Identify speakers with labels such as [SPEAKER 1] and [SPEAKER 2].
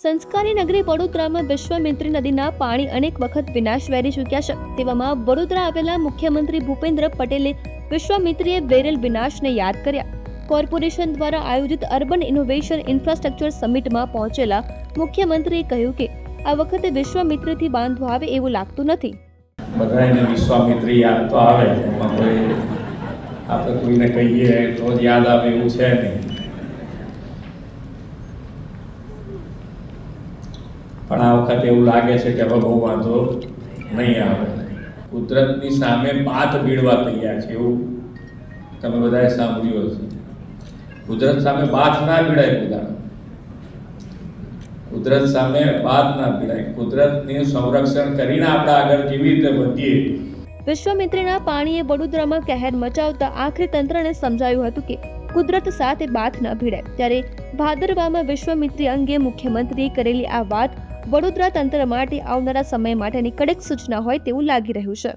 [SPEAKER 1] સંસ્કારી નગરી વડોદરામાં વિશ્વામિત્રી નદીના પાણી અનેક વખત વિનાશ વેરી ચૂક્યા છે। તેવામાં વડોદરા આવેલા મુખ્યમંત્રી ભૂપેન્દ્ર પટેલે વિશ્વામિત્રીએ વેરેલ વિનાશને યાદ કર્યા। કોર્પોરેશન દ્વારા આયોજિત અર્બન ઇનોવેશન ઇન્ફ્રાસ્ટ્રક્ચર સમિટમાં પહોંચેલા મુખ્યમંત્રીએ કહ્યું કે આ વખતે વિશ્વામિત્રીથી બાંધો આવે એવું લાગતું નથી।
[SPEAKER 2] બધાને વિશ્વામિત્રી યાદ તો આવે, આપણે કોઈને કહીએ તો જ યાદ આવે એવું છે નહીં। પણ આ વખતે એવું લાગે છે કે હવે બહુ વાંધો નહીં આવે। કુદરતની સામે બાથ ભીડવા તૈયાર છે એવું તમે બધાએ સાંભળ્યું હશે। કુદરત સામે બાથ ના ભીડાય, કુદરત સામે બાથ ના ભીડાય। કુદરતનું સંરક્ષણ કરીને આપણે આગળ કેવી રીતે વધીએ।
[SPEAKER 1] વિશ્વામિત્રીના પાણીએ વડોદરામાં કહેર મચાવતા આખરે તંત્રને સમજાયું હતું કે કુદરત સાથે બાથ ન ભીડાય। ત્યારે ભાદરવામાં વિશ્વામિત્રી અંગે મુખ્યમંત્રીએ કરેલી આ વાત વડોદરા તંત્ર માટે આવનારા સમય માટેની કડક સૂચના હોય તેવું લાગી રહ્યું છે।